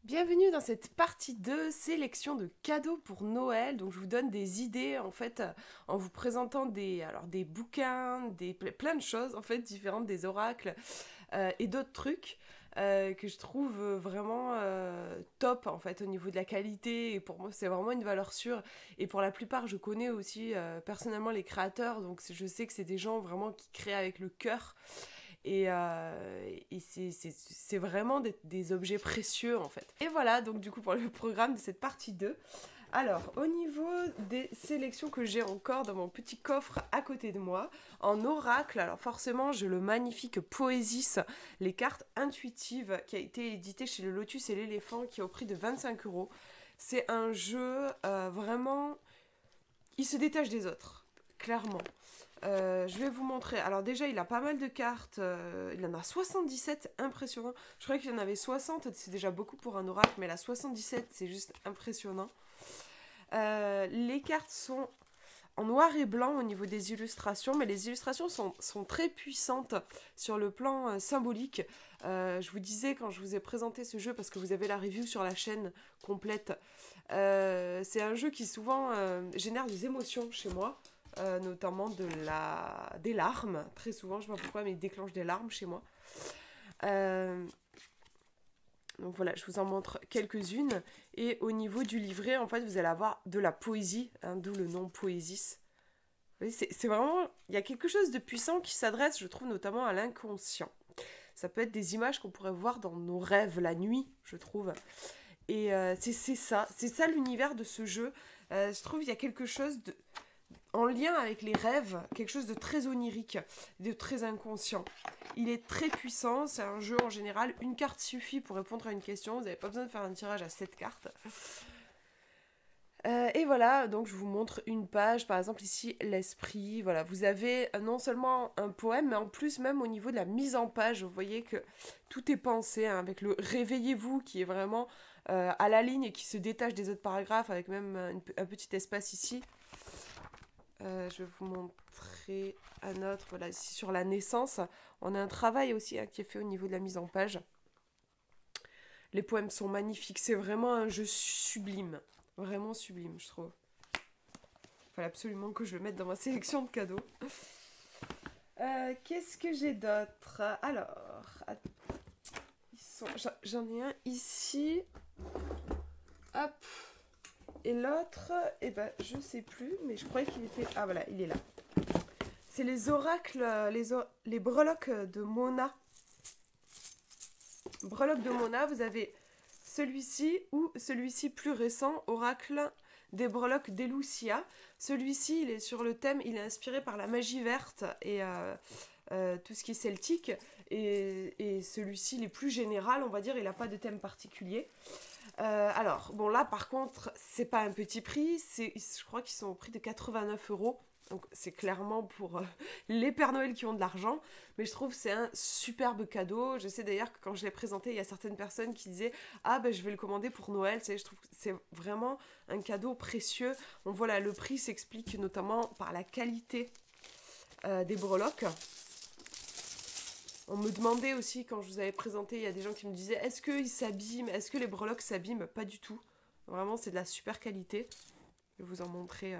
Bienvenue dans cette partie 2 sélection de cadeaux pour Noël. Donc je vous donne des idées en fait en vous présentant des bouquins, plein de choses en fait différentes, des oracles et d'autres trucs que je trouve vraiment top en fait au niveau de la qualité, et pour moi c'est vraiment une valeur sûre, et pour la plupart je connais aussi personnellement les créateurs, donc je sais que c'est des gens vraiment qui créent avec le cœur, et c'est vraiment des objets précieux en fait. Et voilà donc du coup pour le programme de cette partie 2. Alors, au niveau des sélections que j'ai encore dans mon petit coffre à côté de moi, en oracle, alors forcément j'ai le magnifique Poésis, les cartes intuitives, qui a été édité chez le Lotus et l'éléphant, qui est au prix de 25 euros. C'est un jeu vraiment... Il se détache des autres, clairement. Je vais vous montrer. Alors déjà, il a pas mal de cartes. Il en a 77, impressionnant. Je croyais qu'il y en avait 60, c'est déjà beaucoup pour un oracle, mais la 77, c'est juste impressionnant. Les cartes sont en noir et blanc au niveau des illustrations, mais les illustrations sont très puissantes sur le plan symbolique. Je vous disais quand je vous ai présenté ce jeu, parce que vous avez la review sur la chaîne complète, c'est un jeu qui souvent génère des émotions chez moi, notamment des larmes. Très souvent, je ne sais pas pourquoi, mais il déclenche des larmes chez moi. Euh, donc voilà, je vous en montre quelques-unes. Et au niveau du livret, en fait, vous allez avoir de la poésie, hein, d'où le nom Poésis. C'est vraiment... Il y a quelque chose de puissant qui s'adresse, je trouve, notamment à l'inconscient. Ça peut être des images qu'on pourrait voir dans nos rêves la nuit, je trouve. Et c'est ça l'univers de ce jeu. Je trouve qu'il y a quelque chose en lien avec les rêves, quelque chose de très onirique, de très inconscient. Il est très puissant, c'est un jeu en général, une carte suffit pour répondre à une question, vous n'avez pas besoin de faire un tirage à 7 cartes. Et voilà, donc je vous montre une page, par exemple ici, l'esprit. Voilà, vous avez non seulement un poème, mais en plus même au niveau de la mise en page, vous voyez que tout est pensé, hein, avec le réveillez-vous qui est vraiment à la ligne et qui se détache des autres paragraphes, avec même un petit espace ici. Je vais vous montrer un autre, voilà, ici sur la naissance. On a un travail aussi, hein, qui est fait au niveau de la mise en page. Les poèmes sont magnifiques, c'est vraiment un jeu sublime. Vraiment sublime, je trouve. Il fallait absolument que je le mette dans ma sélection de cadeaux. Qu'est-ce que j'ai d'autre? Alors, j'en ai un ici. Hop. Et l'autre, eh ben, je sais plus, mais je croyais qu'il était... Ah voilà, il est là. C'est les oracles, les breloques de Mona. Breloques de Mona, vous avez celui-ci ou celui-ci plus récent, Oracle des breloques d'Elucia. Celui-ci, il est sur le thème, il est inspiré par la magie verte et tout ce qui est celtique. Et celui-ci, il est plus général, on va dire, il n'a pas de thème particulier. Alors, bon là par contre, c'est pas un petit prix, je crois qu'ils sont au prix de 89 euros. Donc c'est clairement pour les Pères Noël qui ont de l'argent. Mais je trouve que c'est un superbe cadeau. Je sais d'ailleurs que quand je l'ai présenté, il y a certaines personnes qui disaient ah ben je vais le commander pour Noël. Je trouve que c'est vraiment un cadeau précieux. Donc voilà, le prix s'explique notamment par la qualité des breloques. On me demandait aussi, quand je vous avais présenté, il y a des gens qui me disaient est-ce qu'ils s'abîment, est-ce que les breloques s'abîment? Pas du tout. Vraiment, c'est de la super qualité. Je vais vous en montrer.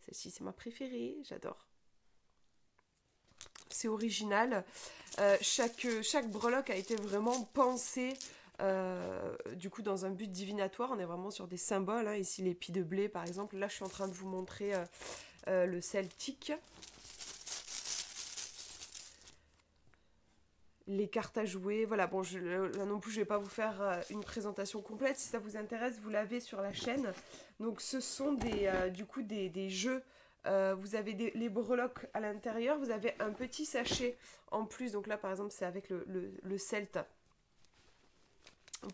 Celle-ci, c'est ma préférée. J'adore. C'est original. Chaque breloque a été vraiment pensée, du coup, dans un but divinatoire. On est vraiment sur des symboles, hein. Ici, l'épi de blé, par exemple. Là, je suis en train de vous montrer le celtique. Les cartes à jouer, voilà, bon, là non plus je vais pas vous faire une présentation complète, si ça vous intéresse, vous l'avez sur la chaîne. Donc ce sont du coup des jeux, vous avez les breloques à l'intérieur, vous avez un petit sachet en plus, donc là par exemple c'est avec le Celte.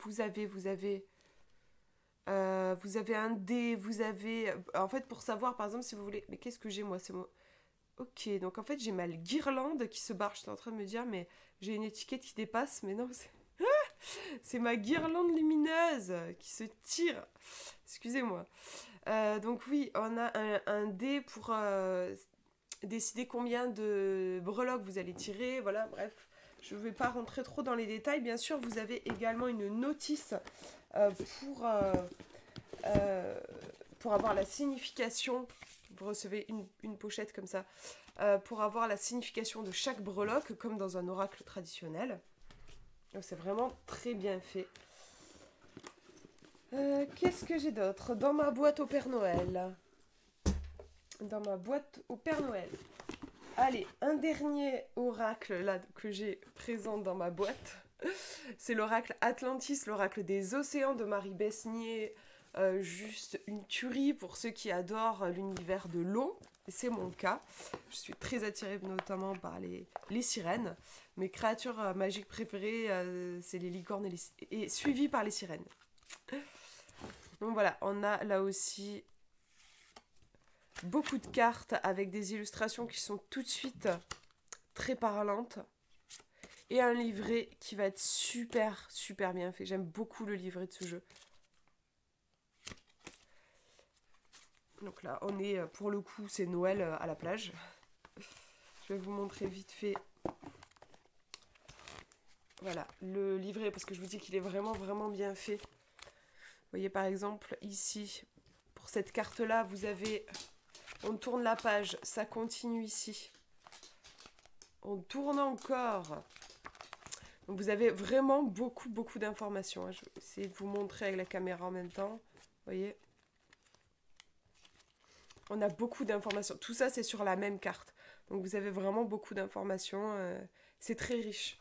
Vous avez un dé, vous avez, en fait pour savoir par exemple si vous voulez, mais qu'est-ce que j'ai moi, c'est moi. Ok, donc en fait j'ai ma guirlande qui se barre. J'étais en train de me dire, mais j'ai une étiquette qui dépasse, mais non, c'est ma guirlande lumineuse qui se tire. Excusez-moi. Donc oui, on a un dé pour décider combien de breloques vous allez tirer. Voilà, bref. Je ne vais pas rentrer trop dans les détails. Bien sûr, vous avez également une notice euh, pour, euh, pour avoir la signification. Vous recevez une pochette comme ça pour avoir la signification de chaque breloque, comme dans un oracle traditionnel. Donc c'est vraiment très bien fait. Qu'est-ce que j'ai d'autre dans ma boîte au Père Noël? Dans ma boîte au Père Noël. Allez, un dernier oracle là que j'ai présent dans ma boîte. C'est l'oracle Atlantis, l'oracle des océans de Marie Besnier. Juste une tuerie pour ceux qui adorent l'univers de l'eau. C'est mon cas. Je suis très attirée notamment par les sirènes. Mes créatures magiques préférées, c'est les licornes et suivies par les sirènes. Donc voilà, on a là aussi beaucoup de cartes avec des illustrations qui sont tout de suite très parlantes. Et un livret qui va être super, super bien fait. J'aime beaucoup le livret de ce jeu. Donc là, on est, pour le coup, c'est Noël à la plage. Je vais vous montrer vite fait. Voilà, le livret, parce que je vous dis qu'il est vraiment, vraiment bien fait. Vous voyez par exemple, ici, pour cette carte-là, vous avez... On tourne la page, ça continue ici. On tourne encore. Donc vous avez vraiment beaucoup, beaucoup d'informations. Je vais essayer de vous montrer avec la caméra en même temps. Vous voyez ? On a beaucoup d'informations. Tout ça, c'est sur la même carte. Donc vous avez vraiment beaucoup d'informations. C'est très riche.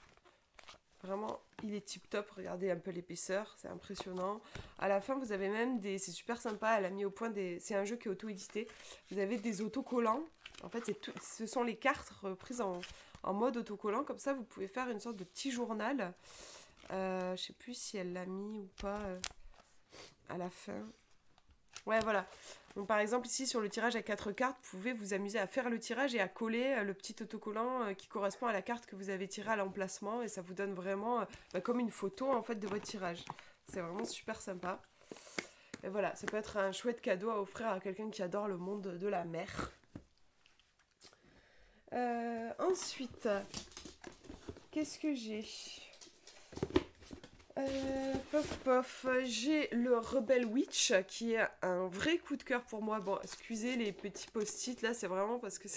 Vraiment, il est tip top. Regardez un peu l'épaisseur, c'est impressionnant. À la fin, vous avez même des... C'est super sympa, elle a mis au point des... C'est un jeu qui est auto-édité. Vous avez des autocollants. En fait, ce sont les cartes reprises en mode autocollant. Comme ça, vous pouvez faire une sorte de petit journal. Je sais plus si elle l'a mis ou pas à la fin. Ouais, voilà. Donc, par exemple, ici, sur le tirage à 4 cartes, vous pouvez vous amuser à faire le tirage et à coller le petit autocollant qui correspond à la carte que vous avez tirée à l'emplacement. Et ça vous donne vraiment comme une photo, en fait, de votre tirage. C'est vraiment super sympa. Et voilà, ça peut être un chouette cadeau à offrir à quelqu'un qui adore le monde de la mer. Ensuite, qu'est-ce que j'ai ? J'ai le Rebel Witch qui est un vrai coup de cœur pour moi. Bon, excusez les petits post-it là, c'est vraiment parce que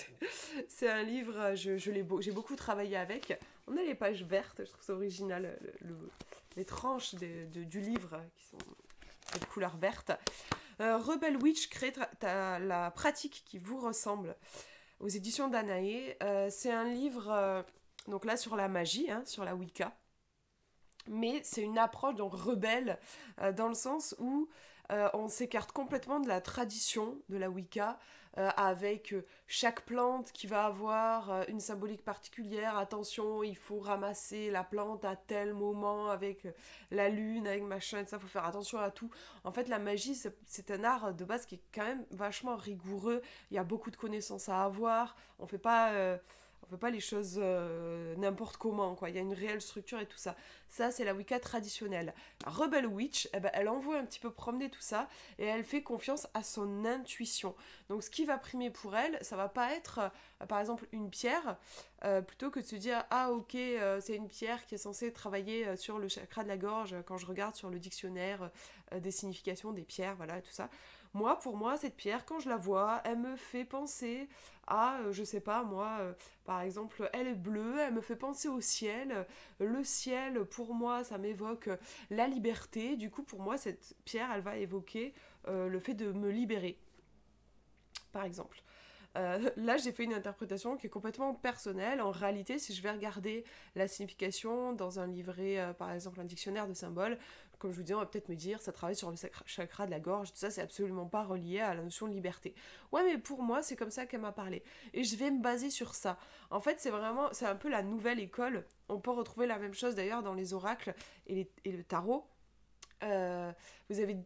c'est un livre, j'ai beaucoup travaillé avec. On a les pages vertes, je trouve ça original, les tranches du livre qui sont de couleur verte. Rebel Witch crée la pratique qui vous ressemble aux éditions Danae. C'est un livre, donc là sur la magie, sur la Wicca. Mais c'est une approche donc rebelle dans le sens où on s'écarte complètement de la tradition de la Wicca avec chaque plante qui va avoir une symbolique particulière. Attention, il faut ramasser la plante à tel moment avec la lune, avec machin, et ça, il faut faire attention à tout. En fait, la magie, c'est un art de base qui est quand même vachement rigoureux. Il y a beaucoup de connaissances à avoir. On fait pas les choses n'importe comment, quoi. Il y a une réelle structure et tout ça. Ça, c'est la Wicca traditionnelle. Rebel Witch, elle envoie un petit peu promener tout ça et elle fait confiance à son intuition. Donc, ce qui va primer pour elle, ça va pas être, par exemple, une pierre, plutôt que de se dire, ah, ok, c'est une pierre qui est censée travailler sur le chakra de la gorge, quand je regarde sur le dictionnaire des significations des pierres, voilà, tout ça. Pour moi, cette pierre, quand je la vois, elle me fait penser à, je sais pas, moi, par exemple, elle est bleue, elle me fait penser au ciel. Le ciel, pour moi, ça m'évoque la liberté. Du coup, pour moi, cette pierre, elle va évoquer le fait de me libérer, par exemple. Là, j'ai fait une interprétation qui est complètement personnelle. En réalité, si je vais regarder la signification dans un livret, par exemple un dictionnaire de symboles, comme je vous dis, on va peut-être me dire ça travaille sur le chakra de la gorge, tout ça, c'est absolument pas relié à la notion de liberté. Ouais, mais pour moi, c'est comme ça qu'elle m'a parlé. Et je vais me baser sur ça. En fait, c'est un peu la nouvelle école. On peut retrouver la même chose d'ailleurs dans les oracles et le tarot. Vous avez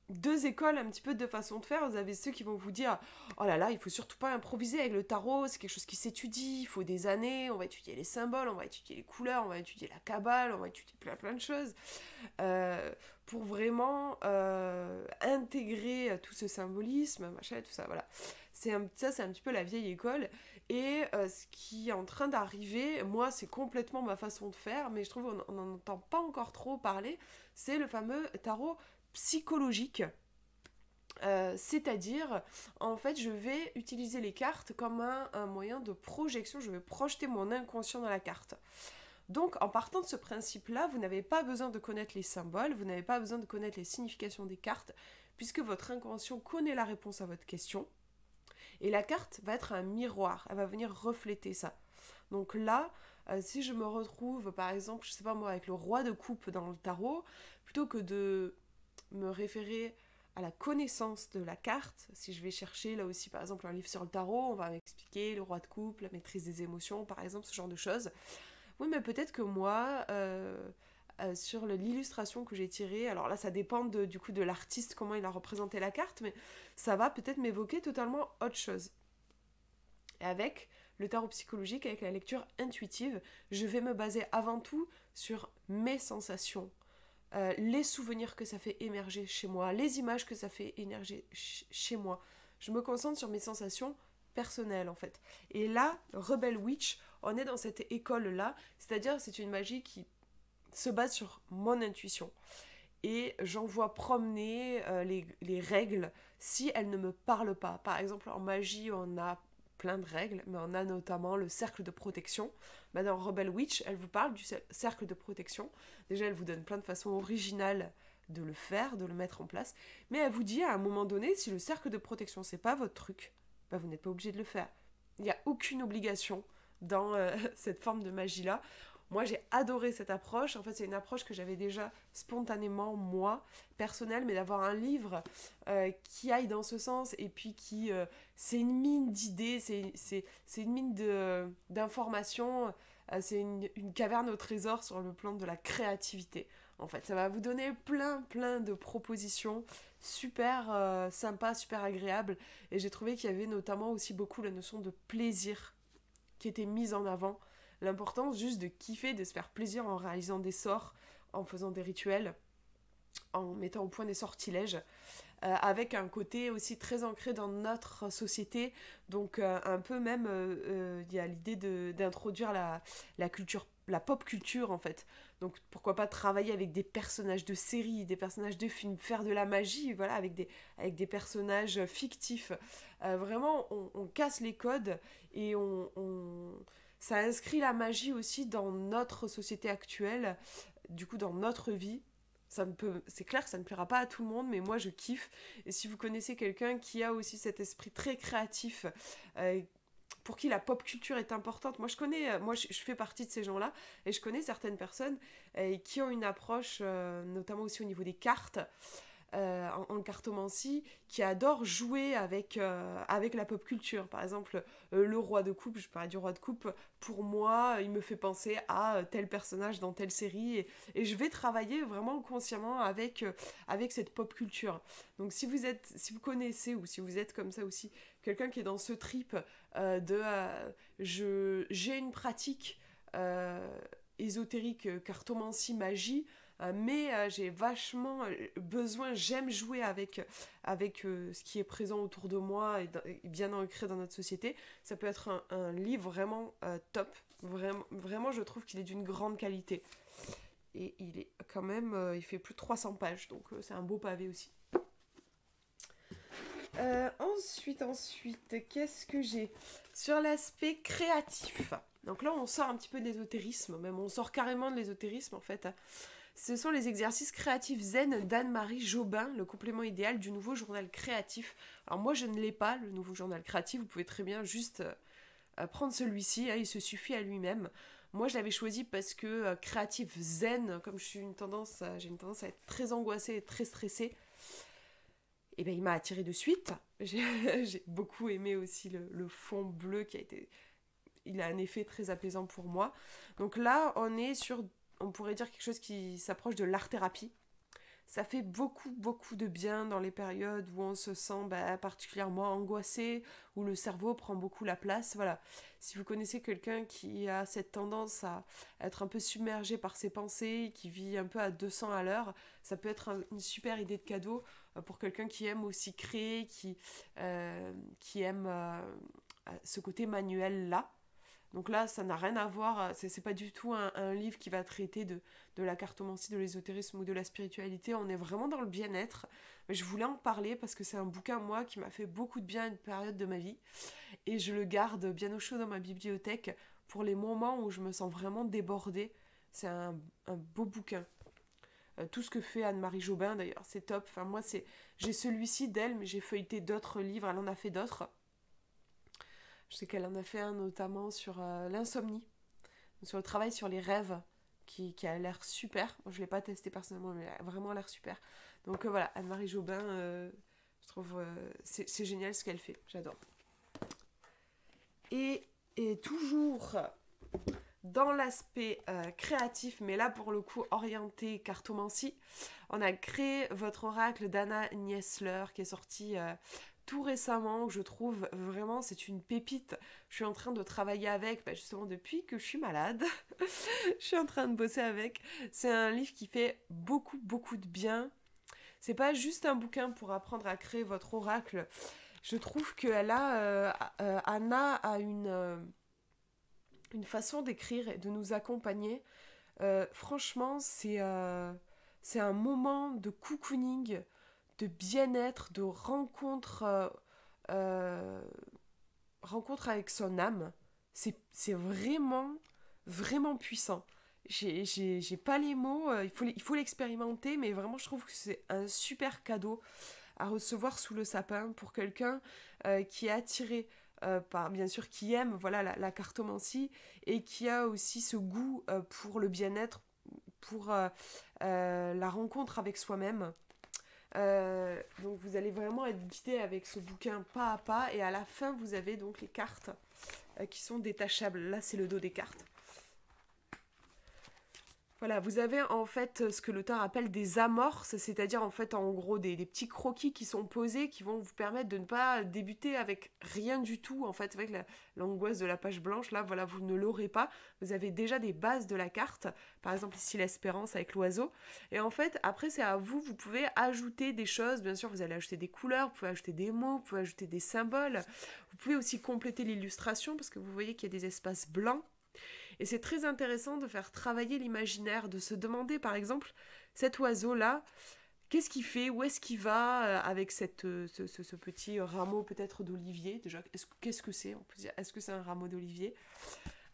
deux écoles un petit peu de façon de faire. Vous avez ceux qui vont vous dire oh là là, il faut surtout pas improviser avec le tarot, c'est quelque chose qui s'étudie, il faut des années, on va étudier les symboles, on va étudier les couleurs, on va étudier la cabale, on va étudier plein de choses pour vraiment intégrer tout ce symbolisme, machin, tout ça, voilà. C'est un petit peu la vieille école. Et ce qui est en train d'arriver, moi c'est complètement ma façon de faire, mais je trouve qu'on n'en entend pas encore trop parler, c'est le fameux tarot psychologique. C'est-à-dire, en fait, je vais utiliser les cartes comme un moyen de projection, je vais projeter mon inconscient dans la carte. Donc, en partant de ce principe-là, vous n'avez pas besoin de connaître les symboles, vous n'avez pas besoin de connaître les significations des cartes, puisque votre inconscient connaît la réponse à votre question. Et la carte va être un miroir, elle va venir refléter ça. Donc là, si je me retrouve, par exemple, je sais pas moi, avec le roi de coupe dans le tarot, plutôt que de me référer à la connaissance de la carte, si je vais chercher là aussi par exemple un livre sur le tarot, on va m'expliquer le roi de coupe, la maîtrise des émotions par exemple, ce genre de choses. Oui, mais peut-être que moi, sur l'illustration que j'ai tirée, alors là ça dépend du coup de l'artiste, comment il a représenté la carte, mais ça va peut-être m'évoquer totalement autre chose. Et avec le tarot psychologique, avec la lecture intuitive, je vais me baser avant tout sur mes sensations, les souvenirs que ça fait émerger chez moi, les images que ça fait émerger chez moi. Je me concentre sur mes sensations personnelles en fait. Et là, Rebel Witch, on est dans cette école-là, c'est-à-dire c'est une magie qui se base sur mon intuition. Et j'en vois promener les règles si elles ne me parlent pas. Par exemple, en magie, on a plein de règles, mais on a notamment le cercle de protection. Bah, dans Rebel Witch, elle vous parle du cercle de protection. Déjà, elle vous donne plein de façons originales de le faire, de le mettre en place. Mais elle vous dit à un moment donné, si le cercle de protection, c'est pas votre truc, bah, vous n'êtes pas obligé de le faire. Il n'y a aucune obligation dans cette forme de magie-là. Moi, j'ai adoré cette approche. En fait, c'est une approche que j'avais déjà spontanément, moi, personnelle, mais d'avoir un livre qui aille dans ce sens et puis qui... c'est une mine d'idées, c'est une mine d'informations, c'est une caverne au trésor sur le plan de la créativité. En fait, ça va vous donner plein de propositions super sympas, super agréables. Et j'ai trouvé qu'il y avait notamment aussi beaucoup la notion de plaisir qui était mise en avant. L'importance juste de kiffer, de se faire plaisir en réalisant des sorts, en faisant des rituels, en mettant au point des sortilèges, avec un côté aussi très ancré dans notre société. Donc un peu même, il y a l'idée d'introduire la culture, la pop culture en fait. Donc pourquoi pas travailler avec des personnages de séries, des personnages de films, faire de la magie, voilà, avec des personnages fictifs. Vraiment, on casse les codes et ça inscrit la magie aussi dans notre société actuelle, du coup dans notre vie. C'est clair que ça ne plaira pas à tout le monde, mais moi je kiffe. Et si vous connaissez quelqu'un qui a aussi cet esprit très créatif, euh, pour qui la pop culture est importante, moi je fais partie de ces gens-là, et je connais certaines personnes qui ont une approche, notamment aussi au niveau des cartes, en cartomancie, qui adore jouer avec la pop culture. Par exemple, le roi de coupe, je parlais du roi de coupe, pour moi, il me fait penser à tel personnage dans telle série, et je vais travailler vraiment consciemment avec cette pop culture. Donc si vous connaissez, ou si vous êtes comme ça aussi, quelqu'un qui est dans ce trip j'ai une pratique ésotérique, cartomancie, magie, mais j'ai vachement besoin, j'aime jouer avec ce qui est présent autour de moi et bien ancré dans notre société. Ça peut être un livre vraiment top. Vraiment, je trouve qu'il est d'une grande qualité. Et il est quand même, il fait plus de 300 pages, donc c'est un beau pavé aussi. Ensuite, qu'est-ce que j'ai sur l'aspect créatif? Donc là, on sort un petit peu de l'ésotérisme, même on sort carrément de l'ésotérisme en fait. Ce sont les exercices créatifs zen d'Anne-Marie Jobin, le complément idéal du nouveau journal créatif. Alors moi, je ne l'ai pas, le nouveau journal créatif. Vous pouvez très bien juste prendre celui-ci, hein, il se suffit à lui-même. Moi, je l'avais choisi parce que créatif zen, comme j'ai une tendance à être très angoissée et très stressée, et ben il m'a attiré de suite. J'ai beaucoup aimé aussi le fond bleu qui a été... Il a un effet très apaisant pour moi. Donc là, on pourrait dire quelque chose qui s'approche de l'art-thérapie. Ça fait beaucoup de bien dans les périodes où on se sent particulièrement angoissé, où le cerveau prend beaucoup la place. Voilà. Si vous connaissez quelqu'un qui a cette tendance à être un peu submergé par ses pensées, qui vit un peu à 200 à l'heure, ça peut être une super idée de cadeau pour quelqu'un qui aime aussi créer, qui aime ce côté manuel-là. Donc là, ça n'a rien à voir, c'est pas du tout un livre qui va traiter de la cartomancie, de l'ésotérisme ou de la spiritualité, on est vraiment dans le bien-être. Mais je voulais en parler parce que c'est un bouquin, moi, qui m'a fait beaucoup de bien à une période de ma vie. Et je le garde bien au chaud dans ma bibliothèque pour les moments où je me sens vraiment débordée. C'est un beau bouquin. Tout ce que fait Anne-Marie Jobin, d'ailleurs, c'est top. Enfin, moi, j'ai celui-ci d'elle, mais j'ai feuilleté d'autres livres, elle en a fait d'autres. Je sais qu'elle en a fait un notamment sur l'insomnie, sur le travail sur les rêves, qui a l'air super. Moi, je ne l'ai pas testé personnellement, mais elle a vraiment l'air super. Donc voilà, Anne-Marie Jobin, je trouve c'est génial ce qu'elle fait, j'adore. Et toujours dans l'aspect créatif, mais là pour le coup orienté cartomancie, on a créé votre oracle d'Anna Niesler qui est sorti tout récemment, que je trouve vraiment c'est une pépite. Je suis en train de travailler avec, justement depuis que je suis malade, je suis en train de bosser avec. C'est un livre qui fait beaucoup beaucoup de bien. C'est pas juste un bouquin pour apprendre à créer votre oracle. Je trouve qu'elle a, Anna a une façon d'écrire et de nous accompagner. Franchement, c'est un moment de cocooning, de bien-être, de rencontre avec son âme. C'est vraiment, vraiment puissant. J'ai pas les mots, il faut l'expérimenter, mais vraiment, je trouve que c'est un super cadeau à recevoir sous le sapin pour quelqu'un qui est attiré par, bien sûr, qui aime voilà, la cartomancie et qui a aussi ce goût pour le bien-être, pour la rencontre avec soi-même. Donc vous allez vraiment être guidé avec ce bouquin pas à pas et à la fin vous avez donc les cartes qui sont détachables. Là c'est le dos des cartes. Voilà, vous avez en fait ce que l'auteur appelle des amorces, c'est-à-dire en fait en gros des petits croquis qui sont posés qui vont vous permettre de ne pas débuter avec rien du tout, en fait avec l'angoisse de la page blanche, là voilà vous ne l'aurez pas, vous avez déjà des bases de la carte, par exemple ici l'espérance avec l'oiseau, et en fait après c'est à vous, vous pouvez ajouter des choses, bien sûr vous allez ajouter des couleurs, vous pouvez ajouter des mots, vous pouvez ajouter des symboles, vous pouvez aussi compléter l'illustration parce que vous voyez qu'il y a des espaces blancs. Et c'est très intéressant de faire travailler l'imaginaire, de se demander par exemple, cet oiseau-là, qu'est-ce qu'il fait, où est-ce qu'il va avec ce petit rameau peut-être d'olivier. Déjà, qu'est-ce que c'est? On peut dire, est-ce que c'est un rameau d'olivier?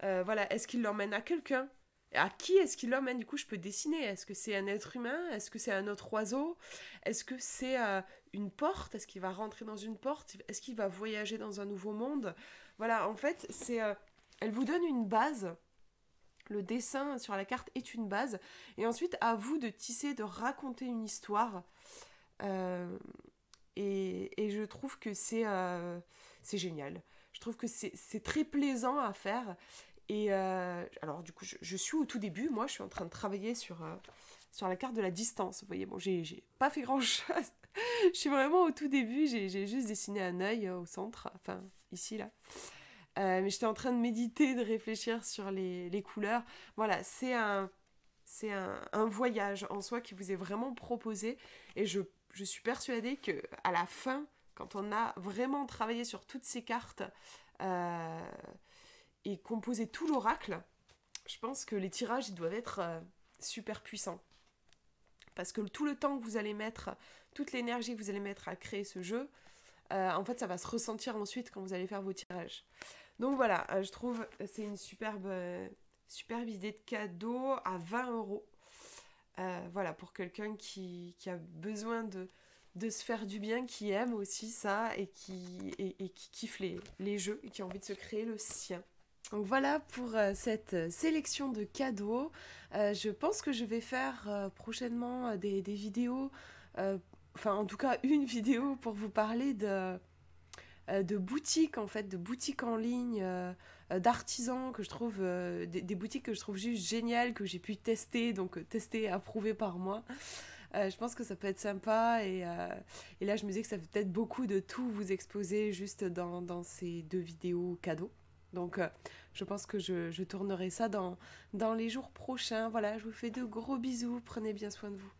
Voilà, est-ce qu'il l'emmène à quelqu'un? À qui est-ce qu'il l'emmène? Du coup, je peux dessiner. Est-ce que c'est un être humain? Est-ce que c'est un autre oiseau? Est-ce que c'est une porte? Est-ce qu'il va rentrer dans une porte? Est-ce qu'il va voyager dans un nouveau monde? Voilà, en fait, elle vous donne une base. Le dessin sur la carte est une base. Et ensuite, à vous de tisser, de raconter une histoire. Et je trouve que c'est génial. Je trouve que c'est très plaisant à faire. Et alors, du coup, je suis au tout début. Moi, je suis en train de travailler sur la carte de la distance. Vous voyez, bon, j'ai pas fait grand-chose. Je suis vraiment au tout début. J'ai juste dessiné un œil au centre. Enfin, ici, là. Mais j'étais en train de méditer, de réfléchir sur les couleurs. Voilà, c'est un voyage en soi qui vous est vraiment proposé. Et je suis persuadée qu'à la fin, quand on a vraiment travaillé sur toutes ces cartes et composé tout l'oracle, je pense que les tirages ils doivent être super puissants. Parce que tout le temps que vous allez mettre, toute l'énergie que vous allez mettre à créer ce jeu, en fait, ça va se ressentir ensuite quand vous allez faire vos tirages. Donc voilà, je trouve c'est une superbe idée de cadeau à 20 €. Voilà, pour quelqu'un qui a besoin de se faire du bien, qui aime aussi ça et qui kiffe les jeux et qui a envie de se créer le sien. Donc voilà pour cette sélection de cadeaux. Je pense que je vais faire prochainement des vidéos, enfin en tout cas une vidéo pour vous parler de boutiques en fait, de boutiques en ligne, d'artisans que je trouve, des boutiques que je trouve juste géniales, que j'ai pu tester, donc tester et approuver par moi. Je pense que ça peut être sympa et là je me disais que ça fait peut-être beaucoup de tout vous exposer juste dans ces 2 vidéos cadeaux. Donc je pense que je tournerai ça dans les jours prochains. Voilà, je vous fais de gros bisous, prenez bien soin de vous.